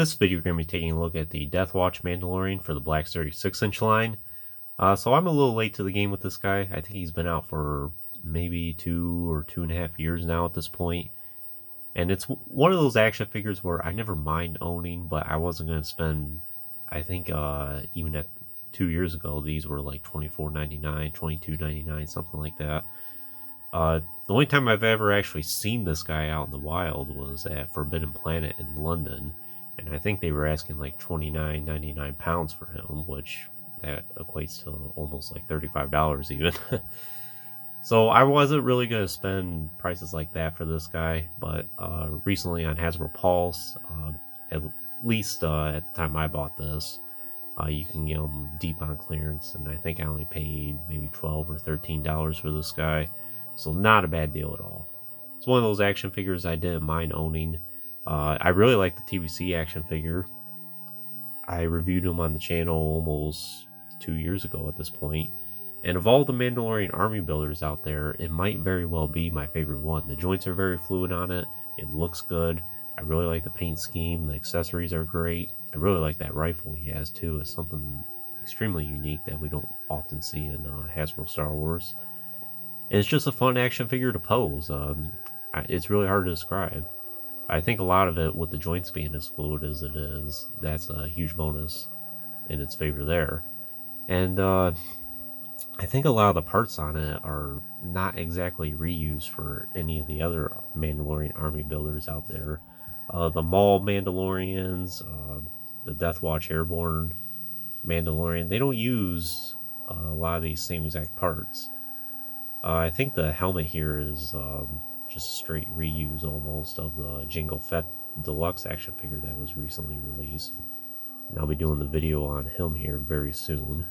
this video, we're going to be taking a look at the Death Watch Mandalorian for the Black 36-inch line. So I'm a little late to the game with this guy. I think he's been out for maybe 2 or 2.5 years now at this point. And it's one of those action figures where I never mind owning, but I wasn't going to spend, I think even at 2 years ago, these were like $24.99, $22.99, something like that. The only time I've ever actually seen this guy out in the wild was at Forbidden Planet in London, and I think they were asking like £29.99 for him, which that equates to almost like $35 even. So I wasn't really going to spend prices like that for this guy, but recently on Hasbro Pulse, at least at the time I bought this, you can get them deep on clearance, and I think I only paid maybe $12 or $13 for this guy. So not a bad deal at all. It's one of those action figures I didn't mind owning. I really like the TVC action figure. I reviewed him on the channel almost 2 years ago at this point. And of all the Mandalorian army builders out there, it might very well be my favorite one. The joints are very fluid on it. It looks good. I really like the paint scheme. The accessories are great. I really like that rifle he has too. It's something extremely unique that we don't often see in Hasbro Star Wars. And it's just a fun action figure to pose. It's really hard to describe. I think a lot of it, with the joints being as fluid as it is, that's a huge bonus in its favor there. And I think a lot of the parts on it are not exactly reused for any of the other Mandalorian army builders out there. The Maul Mandalorians, the Death Watch Airborne Mandalorian, they don't use a lot of these same exact parts. I think the helmet here is just a straight reuse almost of the Jango Fett Deluxe action figure that was recently released. And I'll be doing the video on him here very soon.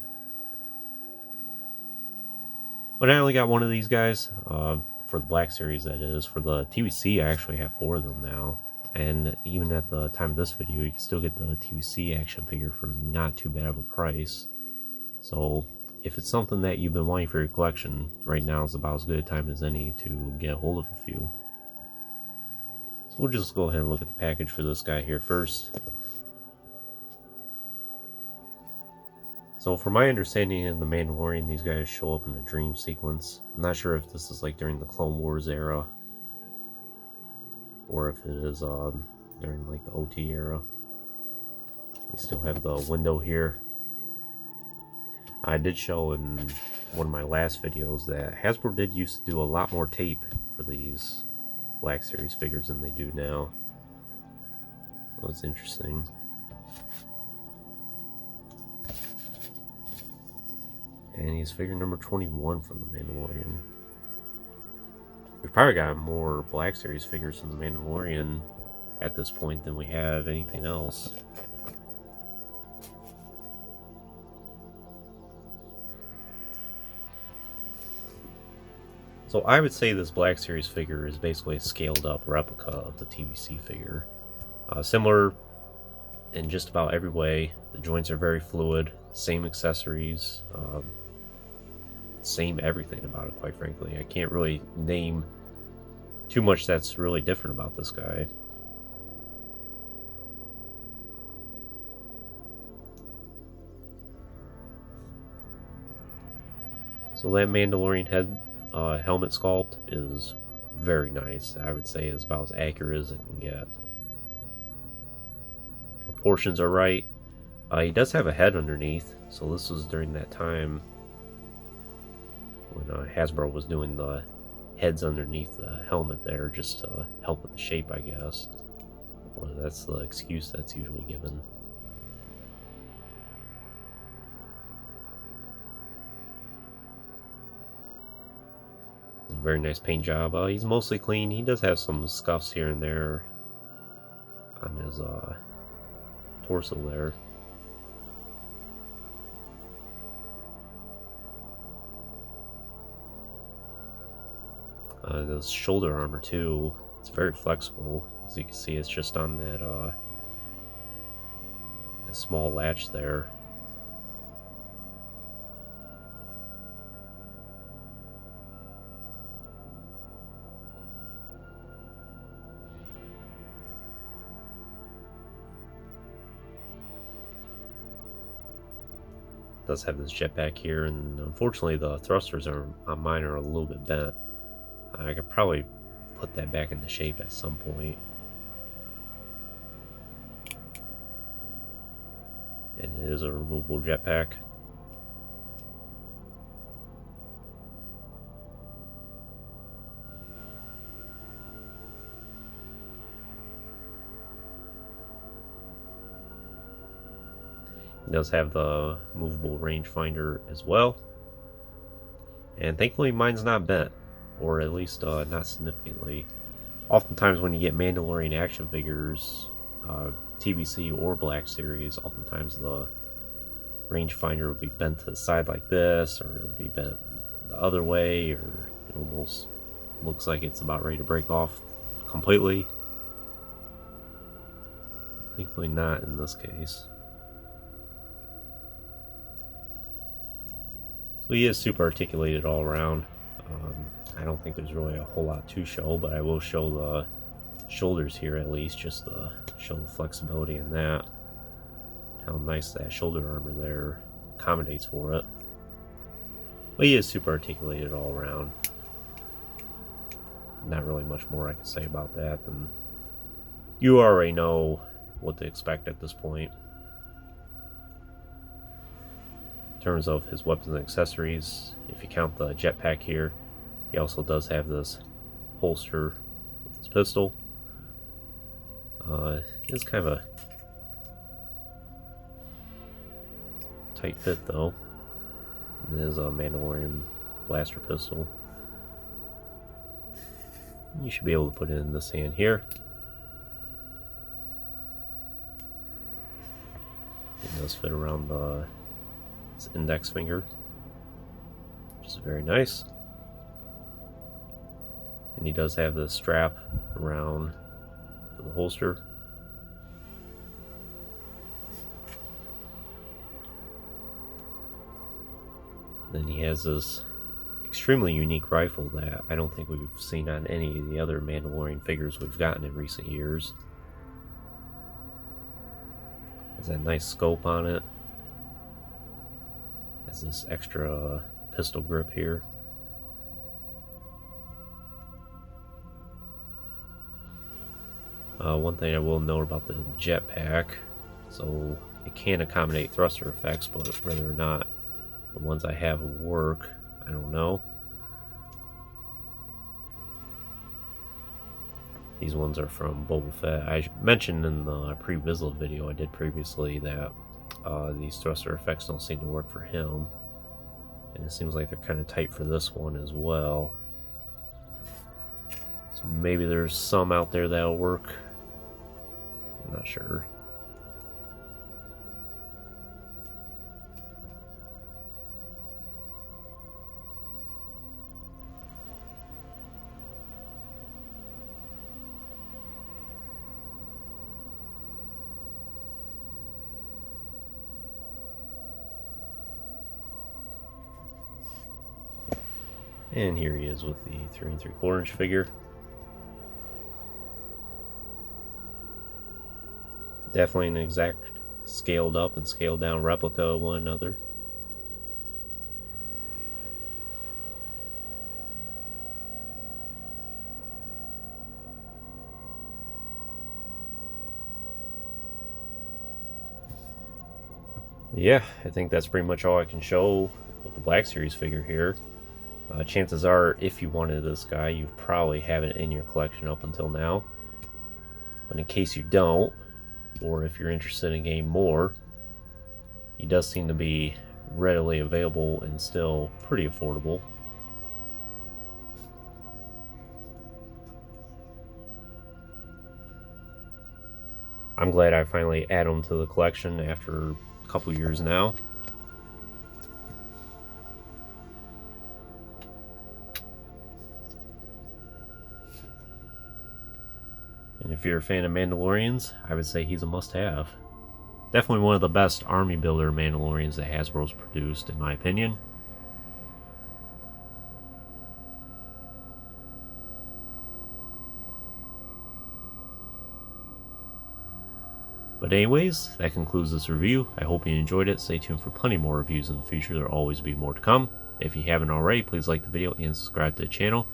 But I only got one of these guys, for the Black Series that is. For the TVC, I actually have 4 of them now. And even at the time of this video, you can still get the TVC action figure for not too bad of a price. So if it's something that you've been wanting for your collection, right now is about as good a time as any to get a hold of a few. So we'll just go ahead and look at the package for this guy here first. So from my understanding in The Mandalorian, these guys show up in the dream sequence. I'm not sure if this is like during the Clone Wars era, or if it is during like the OT era. We still have the window here. I did show in one of my last videos that Hasbro did used to do a lot more tape for these Black Series figures than they do now. So it's interesting. And he's figure number 21 from The Mandalorian. We've probably got more Black Series figures from The Mandalorian at this point than we have anything else. So I would say this Black Series figure is basically a scaled up replica of the TVC figure. Similar in just about every way. The joints are very fluid, same accessories, same everything about it, quite frankly. I can't really name too much that's really different about this guy. So that Mandalorian head helmet sculpt is very nice. I would say is about as accurate as it can get. Proportions are right. He does have a head underneath, so this was during that time when Hasbro was doing the heads underneath the helmet there, just to help with the shape, I guess. Or that's the excuse that's usually given. Very nice paint job. He's mostly clean. He does have some scuffs here and there on his torso there. The shoulder armor too, it's very flexible. As you can see, it's just on that small latch there. does have this jetpack here, and unfortunately the thrusters on mine are a little bit bent. I could probably put that back into shape at some point. And it is a removable jetpack. It does have the movable rangefinder as well. And thankfully mine's not bent, or at least not significantly. Oftentimes when you get Mandalorian action figures, TBC or Black Series, oftentimes the rangefinder will be bent to the side like this, or it'll be bent the other way, or it almost looks like it's about ready to break off completely. Thankfully not in this case. So he is super articulated all around. I don't think there's really a whole lot to show, but I will show the shoulders here at least, just to show the flexibility in that. How nice that shoulder armor there accommodates for it. But he is super articulated all around. Not really much more I can say about that than you already know what to expect at this point. In terms of his weapons and accessories, if you count the jetpack here, he also does have this holster with his pistol. It's kind of a tight fit though. It is a Mandalorian blaster pistol. You should be able to put it in this hand here. It does fit around its index finger, which is very nice. And he does have the strap around for the holster. Then he has this extremely unique rifle that I don't think we've seen on any of the other Mandalorian figures we've gotten in recent years. Has that nice scope on it. Has this extra pistol grip here. One thing I will note about the jetpack, so it can accommodate thruster effects, but whether or not the ones I have work, I don't know. These ones are from Boba Fett. I mentioned in the pre-Vizsla video I did previously that these thruster effects don't seem to work for him. And it seems like they're kind of tight for this one as well. So maybe there's some out there that'll work. I'm not sure. And here he is with the 3 3/4 inch figure. Definitely an exact scaled up and scaled down replica of one another. Yeah, I think that's pretty much all I can show with the Black Series figure here. Chances are, if you wanted this guy, you probably have it in your collection up until now. But in case you don't, or if you're interested in getting more, he does seem to be readily available and still pretty affordable. I'm glad I finally added him to the collection after a couple years now. And if you're a fan of Mandalorians, I would say he's a must-have. Definitely one of the best army builder Mandalorians that Hasbro's produced, in my opinion. But anyways, that concludes this review. I hope you enjoyed it. Stay tuned for plenty more reviews in the future. There will always be more to come. If you haven't already, please like the video and subscribe to the channel.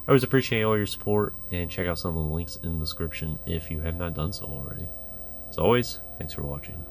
I always appreciate all your support, and check out some of the links in the description if you have not done so already. As always, thanks for watching.